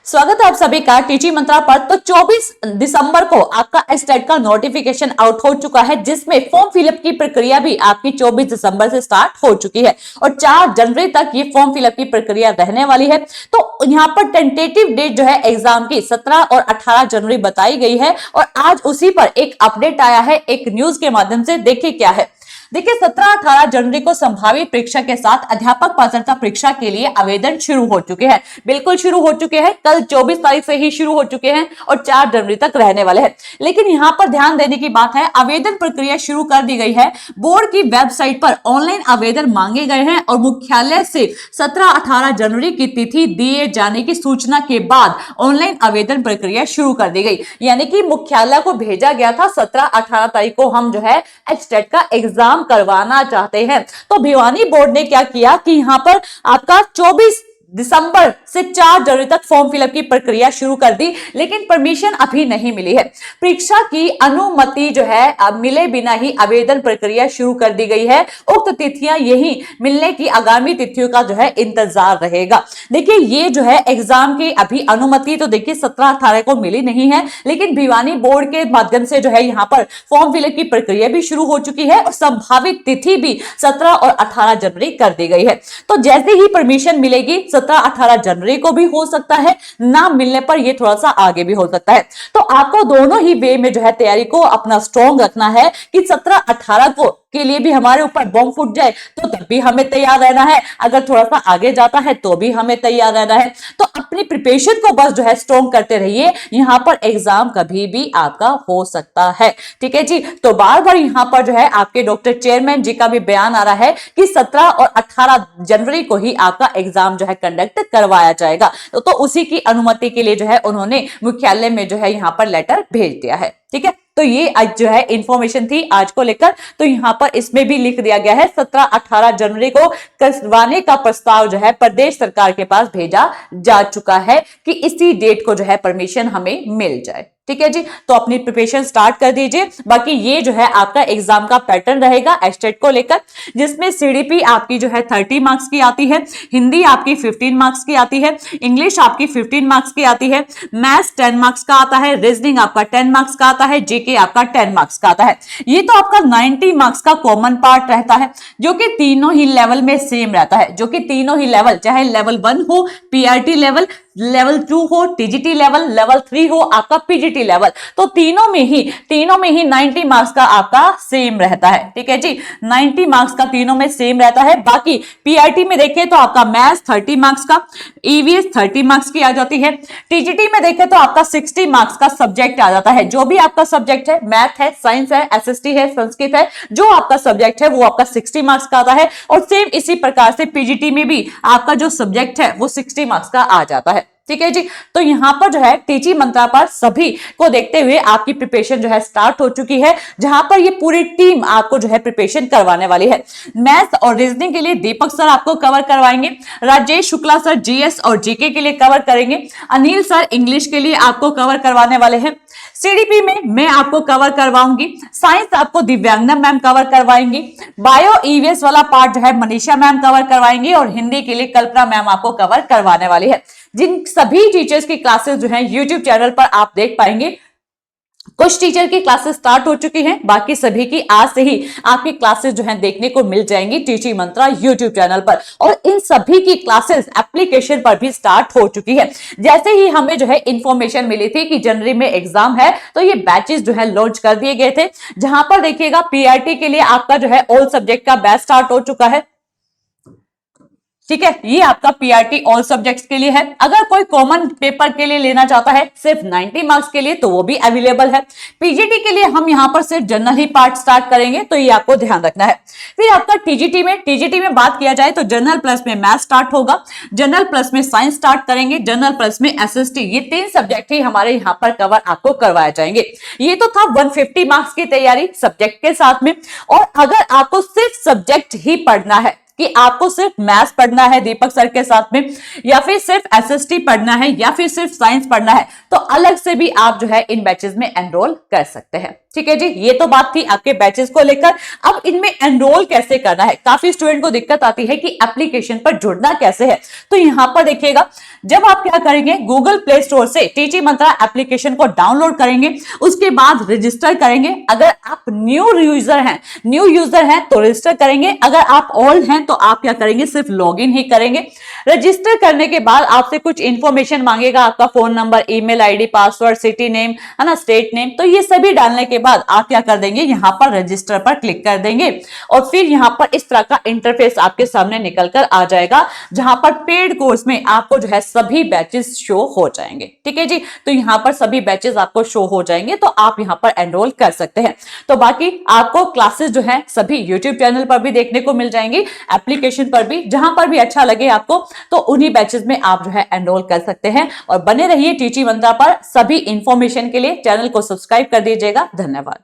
स्वागत है आप सभी का टीची मंत्रा पर। तो 24 दिसंबर को आपका एस्टेट का नोटिफिकेशन आउट हो चुका है, जिसमें फॉर्म फिलअप की प्रक्रिया भी आपकी 24 दिसंबर से स्टार्ट हो चुकी है और 4 जनवरी तक ये फॉर्म फिलअप की प्रक्रिया रहने वाली है। तो यहाँ पर टेंटेटिव डेट जो है एग्जाम की 17 और 18 जनवरी बताई गई है और आज उसी पर एक अपडेट आया है एक न्यूज के माध्यम से। देखिए क्या है। देखिए 17-18 जनवरी को संभावित परीक्षा के साथ अध्यापक पात्रता परीक्षा के लिए आवेदन शुरू हो चुके हैं। बिल्कुल शुरू हो चुके हैं, कल 24 तारीख से ही शुरू हो चुके हैं और 4 जनवरी तक रहने वाले हैं। लेकिन यहाँ पर ध्यान देने की बात है, आवेदन प्रक्रिया शुरू कर दी गई है। बोर्ड की वेबसाइट पर ऑनलाइन आवेदन मांगे गए हैं और मुख्यालय से 17-18 जनवरी की तिथि दिए जाने की सूचना के बाद ऑनलाइन आवेदन प्रक्रिया शुरू कर दी गई। यानी कि मुख्यालय को भेजा गया था 17-18 तारीख को हम जो है एस्टेट का एग्जाम करवाना चाहते हैं। तो भिवानी बोर्ड ने क्या किया कि यहां पर आपका 24 दिसंबर से 4 जनवरी तक फॉर्म फिलअप की प्रक्रिया शुरू कर दी, लेकिन परमिशन अभी नहीं मिली है। परीक्षा की अनुमति जो है मिले बिना ही आवेदन प्रक्रिया शुरू कर दी गई है। उक्त तिथियां यही मिलने की आगामी तिथियों का जो है इंतजार रहेगा। देखिए ये जो है एग्जाम की अभी अनुमति तो देखिए 17-18 को मिली नहीं है, लेकिन भिवानी बोर्ड के माध्यम से जो है यहाँ पर फॉर्म फिलअप की प्रक्रिया भी शुरू हो चुकी है और संभावित तिथि भी 17 और 18 जनवरी कर दी गई है। तो जैसे ही परमिशन मिलेगी 17-18 जनवरी को भी हो सकता है, ना मिलने पर यह थोड़ा सा आगे भी हो सकता है। तो आपको दोनों ही वे में जो है तैयारी को अपना स्ट्रॉन्ग रखना है कि 17-18 को के लिए भी हमारे ऊपर बम फूट जाए तो तब भी हमें तैयार रहना है, अगर थोड़ा सा आगे जाता है तो भी हमें तैयार रहना है। तो अपनी प्रिपरेशन को बस जो है स्ट्रॉन्ग करते रहिए, यहां पर एग्जाम कभी भी आपका हो सकता है। ठीक है जी। तो बार बार यहां पर जो है आपके डॉक्टर चेयरमैन जी का भी बयान आ रहा है कि 17 और 18 जनवरी को ही आपका एग्जाम जो है कंडक्ट करवाया जाएगा। तो उसी की अनुमति के लिए जो है उन्होंने मुख्यालय में जो है यहां पर लेटर भेज दिया है। ठीक है। तो ये आज जो है इंफॉर्मेशन थी आज को लेकर। तो यहां पर इसमें भी लिख दिया गया है 17-18 जनवरी को करवाने का प्रस्ताव जो है प्रदेश सरकार के पास भेजा जा चुका है कि इसी डेट को जो है परमिशन हमें मिल जाए। ठीक है जी। तो अपनी प्रिपरेशन स्टार्ट कर दीजिए। बाकी ये जो है आपका एग्जाम का पैटर्न रहेगा एस्टेट को लेकर, जिसमें सीडीपी आपकी जो है 30 मार्क्स की आती है, हिंदी आपकी 15 मार्क्स की आती है, इंग्लिश आपकी 15 मार्क्स की आती है, मैथ्स 10 मार्क्स का आता है, रीजनिंग आपका 10 मार्क्स का आता है, जीके आपका 10 मार्क्स का आता है। ये तो आपका 90 मार्क्स का कॉमन पार्ट रहता है, जो कि तीनों ही लेवल में सेम रहता है। जो कि तीनों ही लेवल, चाहे लेवल 1 हो पीआरटी लेवल, लेवल 2 हो टीजीटी लेवल, लेवल 3 हो आपका पीजीटी लेवल, तो तीनों में ही 90 मार्क्स का आपका सेम रहता है। ठीक है जी। 90 मार्क्स का तीनों में सेम रहता है। बाकी पीआरटी में देखें तो आपका मैथ्स 30 मार्क्स का, ईवीएस 30 मार्क्स की आ जाती है, टीजीटी में देखें तो आपका 60 मार्क्स का सब्जेक्ट आ जाता है। जो भी आपका सब्जेक्ट है, मैथ है, साइंस है, एसएसटी है, संस्कृत है, जो आपका सब्जेक्ट है वो आपका 60 मार्क्स का आता है। और सेम इसी प्रकार से पीजीटी में भी आपका जो सब्जेक्ट है वो 60 मार्क्स का आ जाता है। ठीक है जी। तो यहां पर जो है टीची मंत्रा पर सभी को देखते हुए आपकी प्रिपरेशन जो है स्टार्ट हो चुकी है, जहां पर ये पूरी टीम आपको जो है प्रिपरेशन करवाने वाली है। मैथ्स और रीजनिंग के लिए दीपक सर आपको कवर करवाएंगे, राजेश शुक्ला सर जीएस और जीके के लिए कवर करेंगे, अनिल सर इंग्लिश के लिए आपको कवर करवाने वाले हैं, सीडीपी में मैं आपको कवर करवाऊंगी, साइंस आपको दिव्यांगना मैम कवर करवाएंगी, बायो ईवीएस वाला पार्ट जो है मनीषा मैम कवर करवाएंगी और हिंदी के लिए कल्पना मैम आपको कवर करवाने वाली है। जिन सभी टीचर्स की क्लासेस जो हैं यूट्यूब चैनल पर आप देख पाएंगे। कुछ टीचर की क्लासेस स्टार्ट हो चुकी हैं, बाकी सभी की आज से ही आपकी क्लासेस जो हैं देखने को मिल जाएंगी टीची मंत्रा यूट्यूब चैनल पर। और इन सभी की क्लासेस एप्लीकेशन पर भी स्टार्ट हो चुकी है। जैसे ही हमें जो है इंफॉर्मेशन मिली थी कि जनवरी में एग्जाम है, तो ये बैचेस जो है लॉन्च कर दिए गए थे, जहां पर देखिएगा पीआरटी के लिए आपका जो है ऑल सब्जेक्ट का बैच स्टार्ट हो चुका है। ठीक है। ये आपका पीआरटी ऑल सब्जेक्ट्स के लिए है। अगर कोई कॉमन पेपर के लिए लेना चाहता है सिर्फ 90 मार्क्स के लिए, तो वो भी अवेलेबल है। पीजीटी के लिए हम यहां पर सिर्फ जनरल ही पार्ट स्टार्ट करेंगे, तो ये आपको ध्यान रखना है। फिर आपका टीजीटी में बात किया जाए तो जनरल प्लस में मैथ स्टार्ट होगा, जनरल प्लस में साइंस स्टार्ट करेंगे, जनरल प्लस में एसएसटी, ये 3 सब्जेक्ट ही हमारे यहां पर कवर आपको करवाए जाएंगे। ये तो था 150 मार्क्स की तैयारी सब्जेक्ट के साथ में। और अगर आपको सिर्फ सब्जेक्ट ही पढ़ना है कि आपको सिर्फ मैथ्स पढ़ना है दीपक सर के साथ में, या फिर सिर्फ एसएसटी पढ़ना है, या फिर सिर्फ साइंस पढ़ना है, तो अलग से भी आप जो है इन बैचेस में एनरोल कर सकते हैं। ठीक है जी, ये तो बात थी आपके बैचेस को लेकर। अब इनमें एनरोल कैसे करना है, काफी स्टूडेंट को दिक्कत आती है कि एप्लीकेशन पर जुड़ना कैसे है। तो यहां पर देखिएगा, जब आप क्या करेंगे, गूगल प्ले स्टोर से टीची मंत्रा एप्लीकेशन को डाउनलोड करेंगे, उसके बाद रजिस्टर करेंगे। अगर आप न्यू यूजर हैं तो रजिस्टर करेंगे, अगर आप ओल्ड हैं तो आप क्या करेंगे, सिर्फ लॉगिन ही करेंगे। रजिस्टर करने के बाद आपसे कुछ इंफॉर्मेशन मांगेगा, आपका phone number, email ID, password, city name, है ना, स्टेट नेम। तो ये सभी डालने के बाद आप क्या कर देंगे, यहां पर रजिस्टर पर क्लिक कर देंगे और फिर यहां पर इस तरह का इंटरफेस आपके सामने निकल कर आ जाएगा, जहां पर पेड कोर्स में आपको जो है सभी बैचेस शो हो जाएंगे। ठीक है जी, तो यहां पर सभी बैचेस आपको शो हो जाएंगे, तो आप यहां पर एनरोल कर सकते हैं। तो बाकी आपको क्लासेस जो है सभी यूट्यूब चैनल पर भी देखने को मिल जाएंगी, एप्लीकेशन पर भी, जहां पर भी अच्छा लगे आपको, तो उन्हीं बैचेस में आप जो है एनरोल कर सकते हैं। और बने रहिए टीची मंत्रा पर। सभी इंफॉर्मेशन के लिए चैनल को सब्सक्राइब कर दीजिएगा। धन्यवाद।